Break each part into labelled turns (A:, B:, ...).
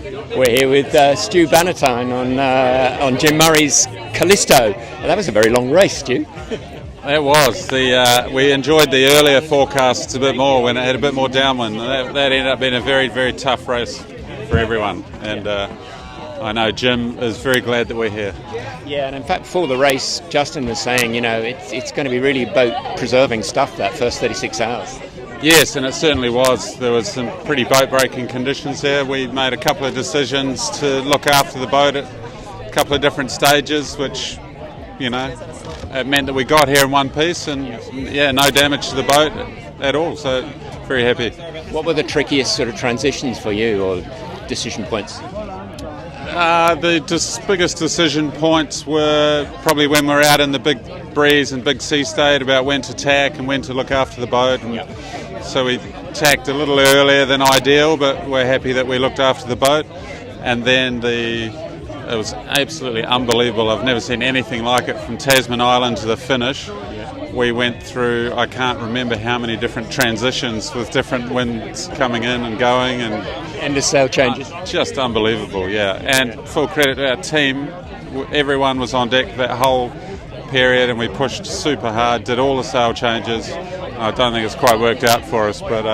A: We're here with Stu Bannatyne on Jim Murray's Callisto. That was a very long race, Stu.
B: It was. We enjoyed the earlier forecasts a bit more when it had a bit more downwind. That ended up being a very, very tough race for everyone. And I know Jim is very glad that we're here.
A: Yeah, and in fact, before the race, Justin was saying, it's going to be really boat-preserving stuff, that first 36 hours.
B: Yes, and it certainly was. There was some pretty boat-breaking conditions there. We made a couple of decisions to look after the boat at a couple of different stages, which, it meant that we got here in one piece and, no damage to the boat at all, so very happy. What
A: were the trickiest sort of transitions for you, or decision points?
B: The biggest decision points were probably when we were out in the big breeze and big sea state about when to tack and when to look after the boat. And so we tacked a little earlier than ideal, but we're happy that we looked after the boat. And then it was absolutely unbelievable. I've never seen anything like it from Tasman Island to the finish. We went through, I can't remember how many different transitions with different winds coming in and going.
A: And the sail changes.
B: Just unbelievable, yeah. And full credit to our team. Everyone was on deck that whole period and we pushed super hard, did all the sail changes. I don't think it's quite worked out for us, but...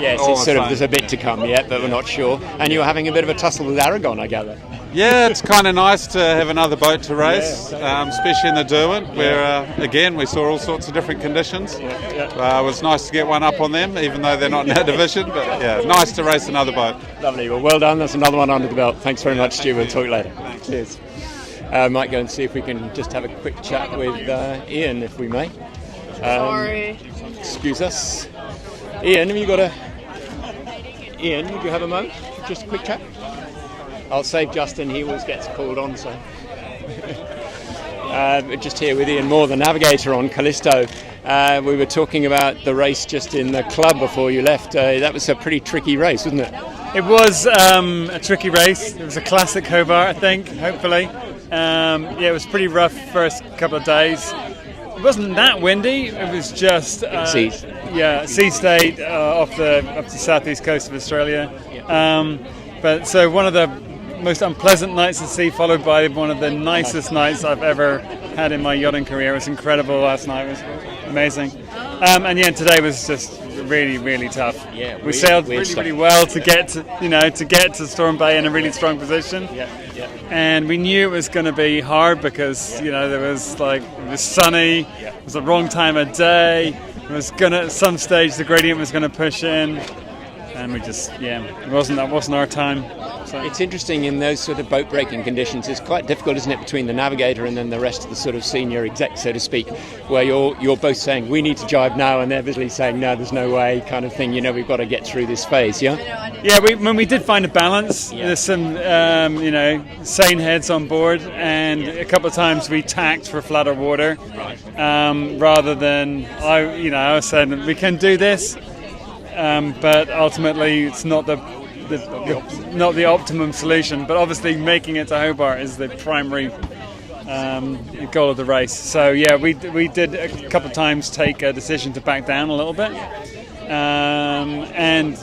A: yes, there's a bit to come yet, but we're not sure. And you're having a bit of a tussle with Aragon, I gather.
B: Yeah, it's kind of nice to have another boat to race, especially in the Derwent, where, again, we saw all sorts of different conditions. It was nice to get one up on them, even though they're not in our division, but nice to race another boat.
A: Lovely, well done, that's another one under the belt. Thanks very much, Stu, we'll talk later.
B: Thanks.
A: Cheers. Might go and see if we can just have a quick chat with Ian, if we may.
C: Sorry.
A: Excuse us. Ian, would you have a moment? Just a quick chat? I'll save Justin, he always gets called on, so. Just here with Ian Moore, the Navigator on Callisto. We were talking about the race just in the club before you left. That was a pretty tricky race, wasn't it?
D: It was a tricky race. It was a classic Hobart, I think, hopefully. It was pretty rough first couple of days. It wasn't that windy, it was just sea state off the southeast coast of Australia. But so one of the most unpleasant nights at sea, followed by one of the nicest nights I've ever had in my yachting career. It was incredible last night. It was amazing. And today was just really, really tough. We sailed really well to get to Storm Bay in a really strong position. And we knew it was going to be hard because it was sunny. It was the wrong time of day. It was at some stage the gradient was going to push in. And we just, that wasn't our time. So.
A: It's interesting in those sort of boat-breaking conditions. It's quite difficult, isn't it, between the Navigator and then the rest of the sort of senior exec, so to speak, where you're both saying, we need to jibe now, and they're busily saying, no, there's no way, kind of thing, we've got to get through this phase,
D: Yeah, we did find a balance. There's some, sane heads on board, and a couple of times we tacked for flatter water, rather than, I was saying, we can do this, but ultimately it's not the optimum solution, but obviously making it to Hobart is the primary goal of the race. So we did a couple of times take a decision to back down a little bit, and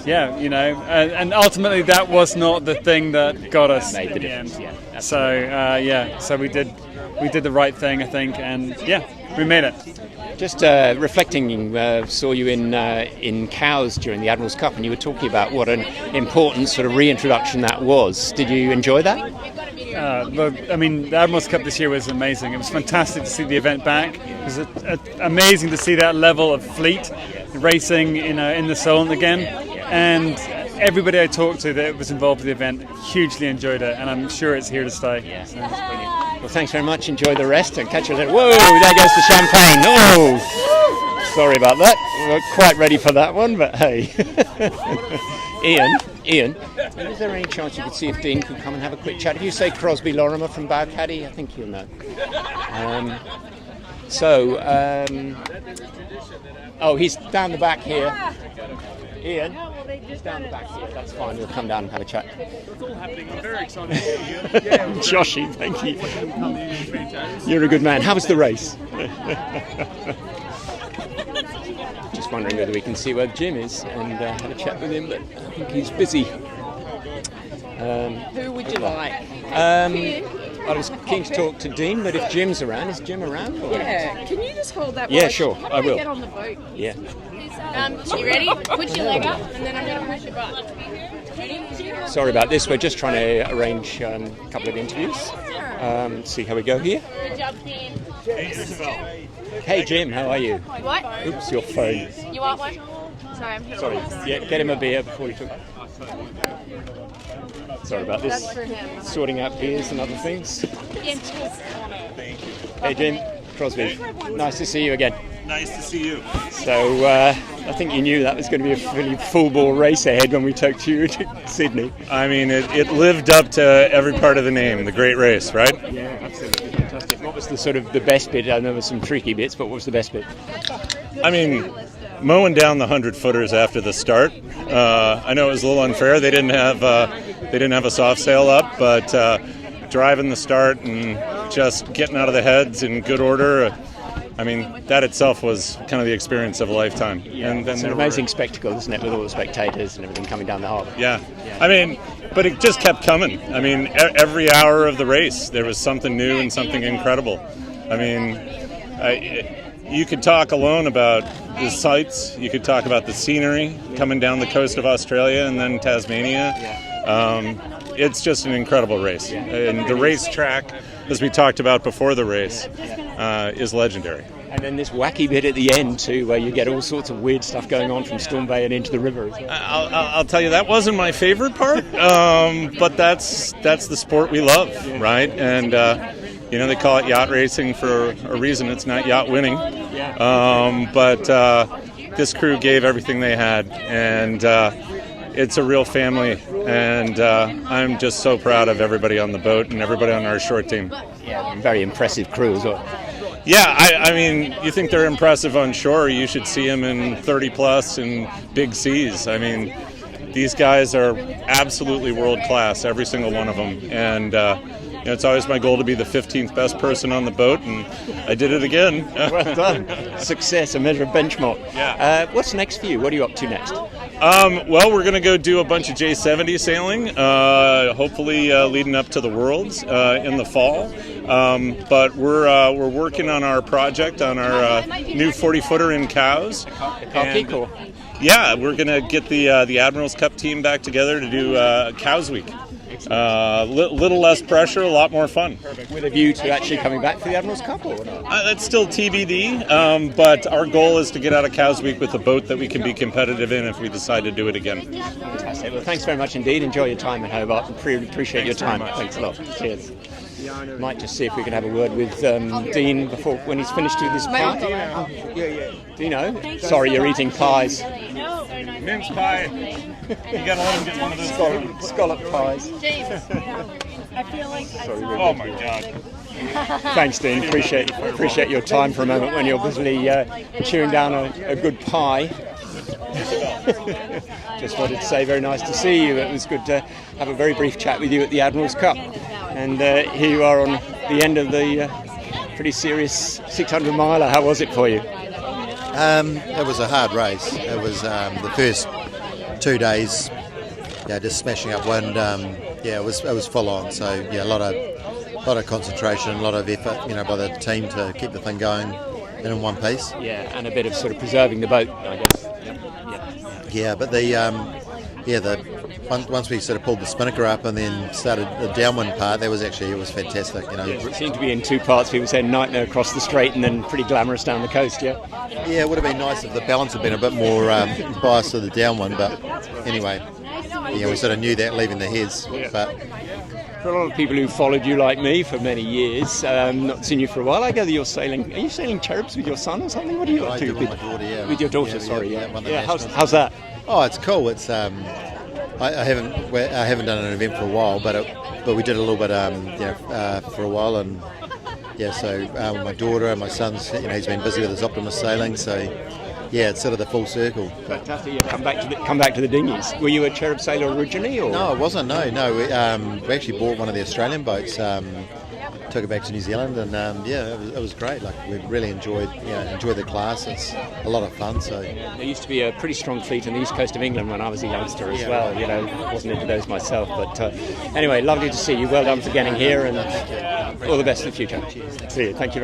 D: ultimately that was not the thing that got us
A: made the difference.
D: So we did the right thing, I think, and we made it.
A: Just reflecting, saw you in Cowes during the Admiral's Cup, and you were talking about what an important sort of reintroduction that was. Did you enjoy that?
D: The Admiral's Cup this year was amazing. It was fantastic to see the event back. It was amazing to see that level of fleet racing in the Solent again. And everybody I talked to that was involved in the event hugely enjoyed it, and I'm sure it's here to stay.
A: So. Well, thanks very much. Enjoy the rest and catch you later. Whoa, there goes the champagne. Oh, sorry about that. We weren't quite ready for that one, but hey. Ian, is there any chance you could see if Dean could come and have a quick chat? If you say Crosbie Lorimer from Bowcaddy, I think he'll know. He's down the back here. Ian, he's down the back here. That's fine. We'll come down and have a chat.
D: It's all happening. I'm very excited.
A: Joshy, thank you. You're a good man. How was the race? Just wondering whether we can see where Jim is and have a chat with him, but I think he's busy.
C: Who would you like?
A: I was keen to talk to Dean, but if Jim's around, is Jim around? Or?
C: Yeah. Can you just hold that?
A: Yeah, sure. I will.
C: Get on the boat.
A: Yeah.
E: You ready? Put your leg up, and then I'm going to push your butt.
A: Sorry about this. We're just trying to arrange a couple of interviews. See how we go here.
E: Good job, team.
A: Hey, Jim, how are you?
E: What?
A: Oops, your phone.
E: You want one? Sorry, I'm here.
A: Sorry. Yeah, get him a beer before he took. Sorry about this.
E: That's for him.
A: Sorting out beers and other things.
E: Jim.
A: Hey, Jim. Crosbie. Nice to see you again.
F: Nice to see you.
A: So I think you knew that was going to be a really full-ball race ahead when we took you to Sydney.
F: I mean, it lived up to every part of the name, the great race, right?
A: Yeah, absolutely. Fantastic. What was the best bit? I know there were some tricky bits, but what was the best bit?
F: I mean, mowing down the 100-footers after the start. I know it was a little unfair. They didn't have a soft sail up, but driving the start and just getting out of the heads in good order. I mean, that itself was kind of the experience of a lifetime.
A: Yeah,
F: and then
A: it's an amazing spectacle, isn't it, with all the spectators and everything coming down the harbour.
F: Yeah. I mean, but it just kept coming. I mean, every hour of the race, there was something new and something incredible. I mean, you could talk alone about the sights. You could talk about the scenery coming down the coast of Australia and then Tasmania. It's just an incredible race. And the racetrack, as we talked about before the race, is legendary.
A: And then this wacky bit at the end too, where you get all sorts of weird stuff going on from Storm Bay and into the river.
F: I'll tell you, that wasn't my favorite part, but that's the sport we love, right? And they call it yacht racing for a reason. It's not yacht winning, but this crew gave everything they had, and it's a real family, and I'm just so proud of everybody on the boat and everybody on our short team.
A: Yeah, very impressive crew as well.
F: Yeah, I mean, you think they're impressive on shore, you should see them in 30-plus and big seas. I mean, these guys are absolutely world-class, every single one of them. And it's always my goal to be the 15th best person on the boat, and I did it again.
A: Well done. Success, a measure of benchmark.
F: Yeah.
A: What's next for you? What are you up to next?
F: Well, we're going to go do a bunch of J70 sailing, hopefully leading up to the Worlds in the fall. But we're working on our project, on our new 40-footer in Cows. Yeah, we're going to get the Admirals Cup team back together to do Cows Week. Little less pressure, a lot more fun.
A: Perfect. With a view to actually coming back for the Admirals Cup or not?
F: That's still TBD, but our goal is to get out of Cows Week with a boat that we can be competitive in if we decide to do it again.
A: Fantastic. Well, thanks very much indeed. Enjoy your time in Hobart and appreciate your time. Thanks a lot. Cheers. Might just see if we can have a word with Dean before when he's finished with his pie. Dino? Sorry, you're eating pies.
F: Mince pie. You gotta let him get one of those
A: scallop pies.
E: I feel like
F: Oh my God.
A: Thanks, Dean. Appreciate your time for a moment when you're busily chewing down a good pie. Just wanted to say very nice to see you. It was good to have a very brief chat with you at the Admirals Cup. And here you are on the end of the pretty serious 600 miler. How was it for you?
G: It was a hard race. It was the first 2 days, just smashing up wind. It was full on. So a lot of concentration, a lot of effort, by the team to keep the thing going in one piece.
A: Yeah, and a bit of sort of preserving the boat, I guess.
G: Yeah, but once we sort of pulled the spinnaker up and then started the downwind part, it was fantastic.
A: It seemed to be in two parts. People said nightmare across the strait and then pretty glamorous down the coast. Yeah,
G: it would have been nice if the balance had been a bit more biased to the downwind. But anyway, we sort of knew that leaving the heads.
A: Yeah.
G: But
A: for a lot of people who followed you like me for many years, not seen you for a while, I gather you're sailing. Are you sailing cherubs with your son or something? What are you up to?
G: With my daughter,
A: With your daughter, how's that?
G: Oh, it's cool. It's I haven't done an event for a while, but we did a little bit for a while, and so my daughter and my son's he's been busy with his Optimus sailing, so it's sort of the full circle.
A: Fantastic. Yeah, come back to the dinghies. Were you a cherub sailor originally, or
G: no? I wasn't. No. We actually bought one of the Australian boats 2 took it back to New Zealand, and it was great. Like, we really enjoyed the class. It's a lot of fun. So
A: there used to be a pretty strong fleet on the east coast of England when I was a youngster as well. Wasn't into those myself, but anyway, lovely to see you. Well done for getting here, and all the best in the future. See you. Thank you very much.